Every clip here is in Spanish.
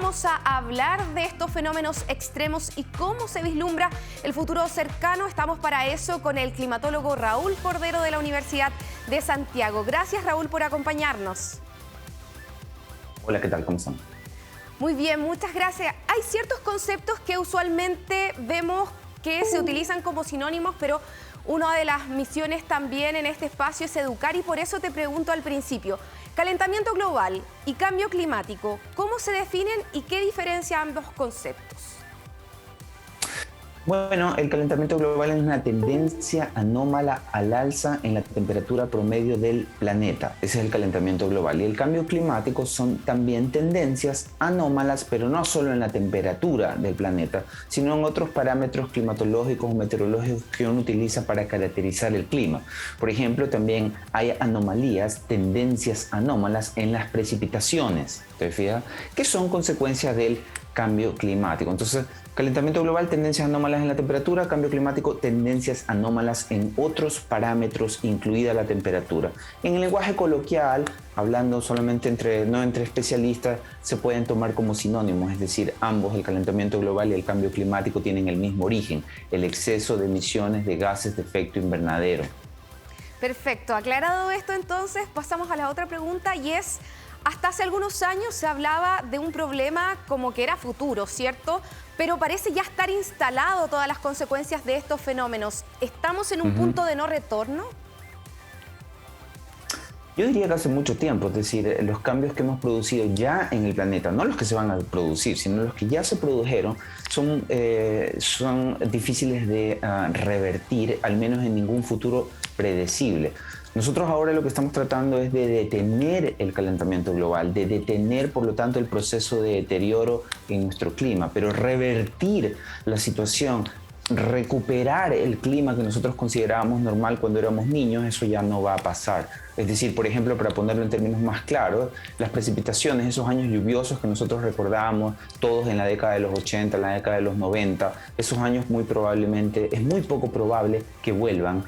Vamos a hablar de estos fenómenos extremos y cómo se vislumbra el futuro cercano. Estamos para eso con el climatólogo Raúl Cordero de la Universidad de Santiago. Gracias, Raúl, por acompañarnos. Hola, ¿qué tal? ¿Cómo están? Muy bien, muchas gracias. Hay ciertos conceptos que usualmente vemos que se utilizan como sinónimos, pero una de las misiones también en este espacio es educar, y por eso te pregunto al principio, calentamiento global y cambio climático, ¿cómo se definen y qué diferencia ambos conceptos? Bueno, el calentamiento global es una tendencia anómala al alza en la temperatura promedio del planeta. Ese es el calentamiento global. Y el cambio climático son también tendencias anómalas, pero no solo en la temperatura del planeta, sino en otros parámetros climatológicos o meteorológicos que uno utiliza para caracterizar el clima. Por ejemplo, también hay anomalías, tendencias anómalas en las precipitaciones, ¿te fijas? Que son consecuencias del cambio climático. Entonces, calentamiento global, tendencias anómalas en la temperatura; cambio climático, tendencias anómalas en otros parámetros, incluida la temperatura. En el lenguaje coloquial, hablando solamente no entre especialistas, se pueden tomar como sinónimos, es decir, ambos, el calentamiento global y el cambio climático, tienen el mismo origen: el exceso de emisiones de gases de efecto invernadero. Perfecto, aclarado esto entonces, pasamos a la otra pregunta, y es: hasta hace algunos años se hablaba de un problema como que era futuro, ¿cierto? Pero parece ya estar instalado todas las consecuencias de estos fenómenos. ¿Estamos en un punto de no retorno? Yo diría que hace mucho tiempo, es decir, los cambios que hemos producido ya en el planeta, no los que se van a producir, sino los que ya se produjeron, son difíciles de revertir, al menos en ningún futuro predecible. Nosotros ahora lo que estamos tratando es de detener el calentamiento global, de detener, por lo tanto, el proceso de deterioro en nuestro clima, pero revertir la situación, recuperar el clima que nosotros considerábamos normal cuando éramos niños, eso ya no va a pasar. Es decir, por ejemplo, para ponerlo en términos más claros, las precipitaciones, esos años lluviosos que nosotros recordábamos todos en la década de los 80, en la década de los 90, esos años muy probablemente, es muy poco probable que vuelvan,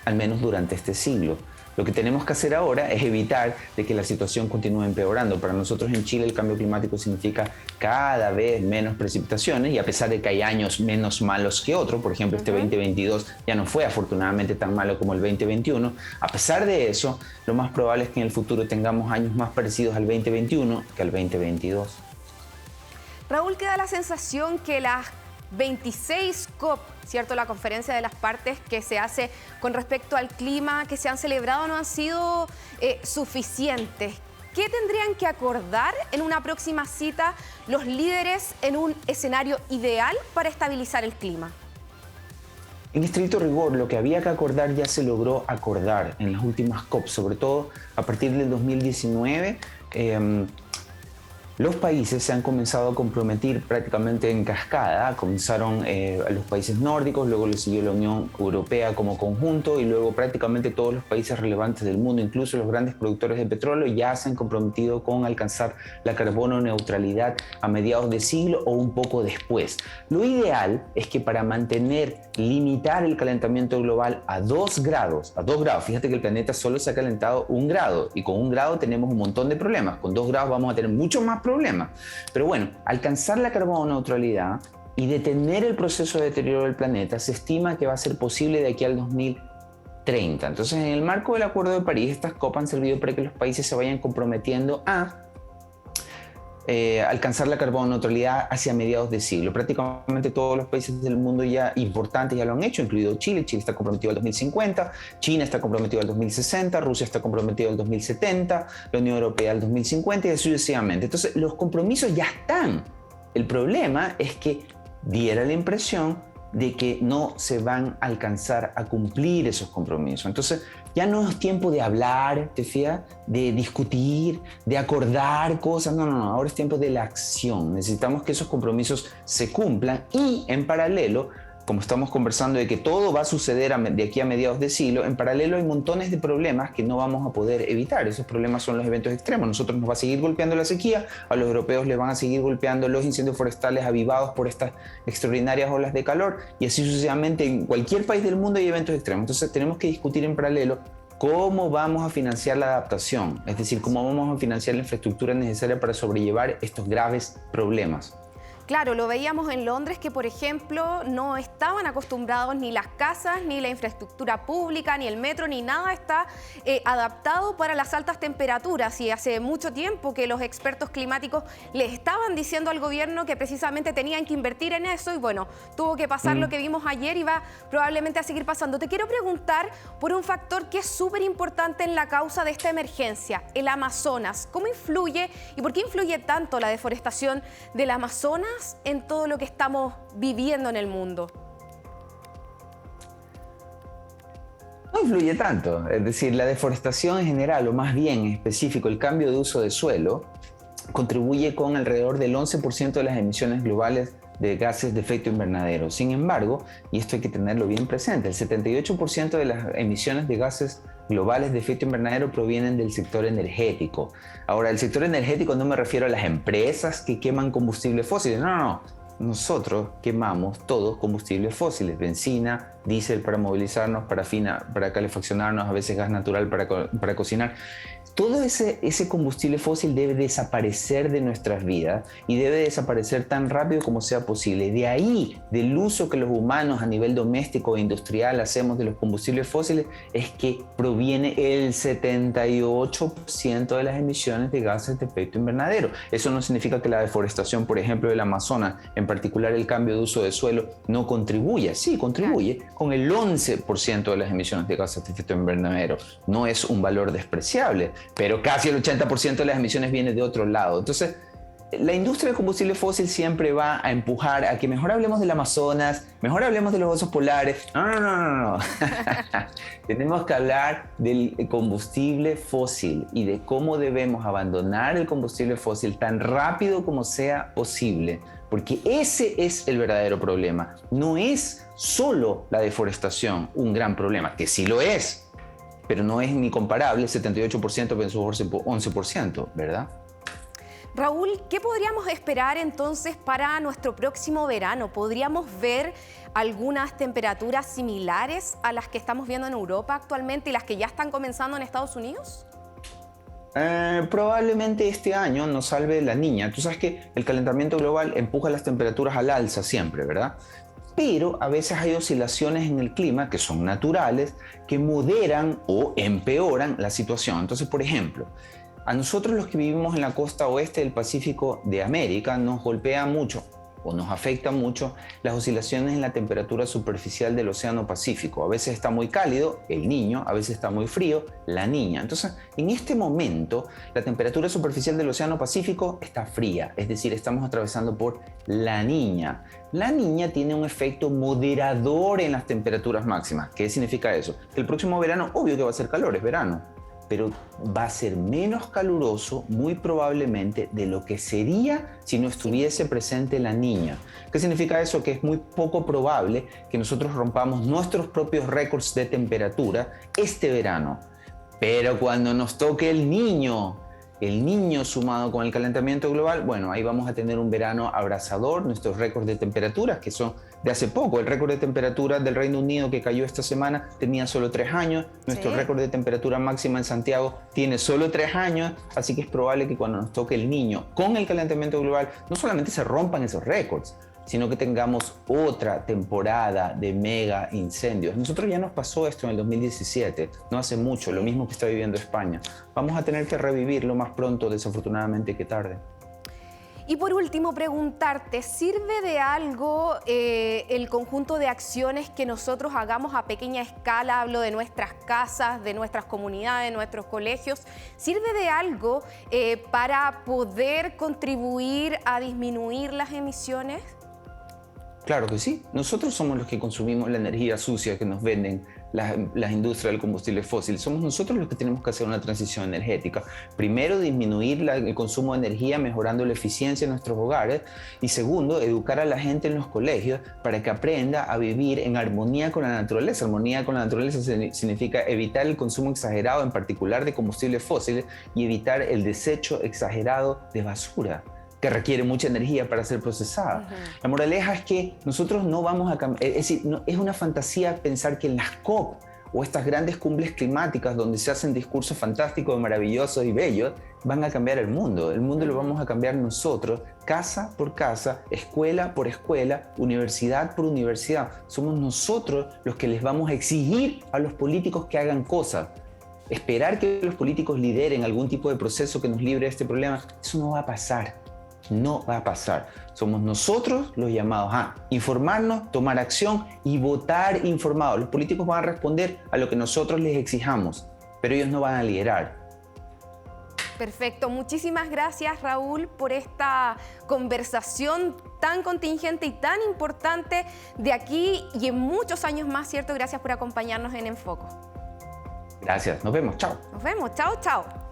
al menos durante este siglo. Lo que tenemos que hacer ahora es evitar de que la situación continúe empeorando. Para nosotros en Chile el cambio climático significa cada vez menos precipitaciones, y a pesar de que hay años menos malos que otros, por ejemplo este 2022 ya no fue afortunadamente tan malo como el 2021, a pesar de eso, lo más probable es que en el futuro tengamos años más parecidos al 2021 que al 2022. Raúl, queda la sensación que las 26 COP, ¿cierto?, la conferencia de las partes que se hace con respecto al clima, que se han celebrado, no han sido suficientes. ¿Qué tendrían que acordar en una próxima cita los líderes en un escenario ideal para estabilizar el clima? En estricto rigor, lo que había que acordar ya se logró acordar en las últimas COP, sobre todo a partir del 2019. Los países se han comenzado a comprometer prácticamente en cascada. Comenzaron los países nórdicos, luego le siguió la Unión Europea como conjunto, y luego prácticamente todos los países relevantes del mundo, incluso los grandes productores de petróleo, ya se han comprometido con alcanzar la carbono neutralidad a mediados de siglo o un poco después. Lo ideal es que para limitar el calentamiento global a 2 grados, fíjate que el planeta solo se ha calentado 1 grado, y con 1 grado tenemos un montón de problemas. Con 2 grados vamos a tener muchos más problemas. Pero bueno, alcanzar la carbono neutralidad y detener el proceso de deterioro del planeta se estima que va a ser posible de aquí al 2030. Entonces, en el marco del Acuerdo de París, estas COP han servido para que los países se vayan comprometiendo a alcanzar la carbono neutralidad hacia mediados de siglo. Prácticamente todos los países del mundo ya importantes ya lo han hecho, incluido Chile. Chile está comprometido al 2050, China está comprometido al 2060, Rusia está comprometido al 2070, la Unión Europea al 2050 y así sucesivamente. Entonces, los compromisos ya están. El problema es que diera la impresión de que no se van a alcanzar a cumplir esos compromisos. Entonces, ya no es tiempo de hablar, ¿te fijas?, de discutir, de acordar cosas. No, ahora es tiempo de la acción. Necesitamos que esos compromisos se cumplan, y en paralelo, como estamos conversando de que todo va a suceder de aquí a mediados de siglo, en paralelo hay montones de problemas que no vamos a poder evitar. Esos problemas son los eventos extremos. Nosotros nos va a seguir golpeando la sequía, a los europeos les van a seguir golpeando los incendios forestales avivados por estas extraordinarias olas de calor, y así sucesivamente en cualquier país del mundo hay eventos extremos. Entonces tenemos que discutir en paralelo ¿Cómo vamos a financiar la adaptación? Es decir, ¿cómo vamos a financiar la infraestructura necesaria para sobrellevar estos graves problemas? Claro, lo veíamos en Londres que, por ejemplo, no estaban acostumbrados ni las casas, ni la infraestructura pública, ni el metro, ni nada está adaptado para las altas temperaturas. Y hace mucho tiempo que los expertos climáticos les estaban diciendo al gobierno que precisamente tenían que invertir en eso y bueno, tuvo que pasar lo que vimos ayer y va probablemente a seguir pasando. Te quiero preguntar por un factor que es súper importante en la causa de esta emergencia, el Amazonas. ¿Cómo influye y por qué influye tanto la deforestación del Amazonas en todo lo que estamos viviendo en el mundo? No influye tanto, es decir, la deforestación en general, o más bien en específico el cambio de uso de suelo, contribuye con alrededor del 11% de las emisiones globales de gases de efecto invernadero. Sin embargo, y esto hay que tenerlo bien presente, el 78% de las emisiones de gases globales de efecto invernadero provienen del sector energético. Ahora, el sector energético no me refiero a las empresas que queman combustibles fósiles, no. Nosotros quemamos todos combustibles fósiles, benzina, diésel para movilizarnos, parafina para calefaccionarnos, a veces gas natural para cocinar. Todo ese combustible fósil debe desaparecer de nuestras vidas y debe desaparecer tan rápido como sea posible. De ahí, del uso que los humanos a nivel doméstico e industrial hacemos de los combustibles fósiles, es que proviene el 78% de las emisiones de gases de efecto invernadero. Eso no significa que la deforestación, por ejemplo, del Amazonas, en particular el cambio de uso de suelo, no contribuya. Sí, contribuye con el 11% de las emisiones de gases de efecto invernadero. No es un valor despreciable, pero casi el 80% de las emisiones viene de otro lado. Entonces, la industria del combustible fósil siempre va a empujar a que mejor hablemos del Amazonas, mejor hablemos de los osos polares. No. Tenemos que hablar del combustible fósil y de cómo debemos abandonar el combustible fósil tan rápido como sea posible, porque ese es el verdadero problema. No es solo la deforestación un gran problema, que sí lo es, pero no es ni comparable 78% versus 11%, ¿verdad? Raúl, ¿qué podríamos esperar entonces para nuestro próximo verano? ¿Podríamos ver algunas temperaturas similares a las que estamos viendo en Europa actualmente y las que ya están comenzando en Estados Unidos? Probablemente este año nos salve la niña. Tú sabes que el calentamiento global empuja las temperaturas al alza siempre, ¿verdad? Pero a veces hay oscilaciones en el clima que son naturales, que moderan o empeoran la situación. Entonces, por ejemplo, a nosotros los que vivimos en la costa oeste del Pacífico de América nos golpea mucho o nos afecta mucho las oscilaciones en la temperatura superficial del Océano Pacífico. A veces está muy cálido, el Niño, a veces está muy frío, la Niña. Entonces, en este momento, la temperatura superficial del Océano Pacífico está fría, es decir, estamos atravesando por la Niña. La Niña tiene un efecto moderador en las temperaturas máximas. ¿Qué significa eso? Que el próximo verano, obvio que va a ser calor, es verano, pero va a ser menos caluroso, muy probablemente, de lo que sería si no estuviese presente la Niña. ¿Qué significa eso? Que es muy poco probable que nosotros rompamos nuestros propios récords de temperatura este verano. Pero cuando nos toque el Niño sumado con el calentamiento global, bueno, ahí vamos a tener un verano abrasador. Nuestros récords de temperaturas, que son de hace poco, el récord de temperatura del Reino Unido que cayó esta semana tenía solo 3 años, nuestro récord de temperatura máxima en Santiago tiene solo 3 años, así que es probable que cuando nos toque el Niño con el calentamiento global, no solamente se rompan esos récords, sino que tengamos otra temporada de mega incendios. Nosotros ya nos pasó esto en el 2017, no hace mucho, lo mismo que está viviendo España. Vamos a tener que revivirlo más pronto, desafortunadamente, que tarde. Y por último, preguntarte, ¿sirve de algo el conjunto de acciones que nosotros hagamos a pequeña escala? Hablo de nuestras casas, de nuestras comunidades, de nuestros colegios. ¿Sirve de algo para poder contribuir a disminuir las emisiones? Claro que sí. Nosotros somos los que consumimos la energía sucia que nos venden las industrias del combustible fósil. Somos nosotros los que tenemos que hacer una transición energética. Primero, disminuir el consumo de energía mejorando la eficiencia en nuestros hogares. Y segundo, educar a la gente en los colegios para que aprenda a vivir en armonía con la naturaleza. Armonía con la naturaleza significa evitar el consumo exagerado, en particular de combustibles fósiles, y evitar el desecho exagerado de basura, que requiere mucha energía para ser procesada. La moraleja es que nosotros no vamos a cambiar, es decir, es una fantasía pensar que en las COP o estas grandes cumbres climáticas donde se hacen discursos fantásticos, maravillosos y bellos, van a cambiar el mundo. El mundo lo vamos a cambiar nosotros, casa por casa, escuela por escuela, universidad por universidad. Somos nosotros los que les vamos a exigir a los políticos que hagan cosas. Esperar que los políticos lideren algún tipo de proceso que nos libre de este problema, eso no va a pasar. No va a pasar. Somos nosotros los llamados a informarnos, tomar acción y votar informados. Los políticos van a responder a lo que nosotros les exijamos, pero ellos no van a liderar. Perfecto. Muchísimas gracias, Raúl, por esta conversación tan contingente y tan importante de aquí y en muchos años más, ¿cierto? Gracias por acompañarnos en Enfoco. Gracias. Nos vemos. Chao. Nos vemos. Chao, chao.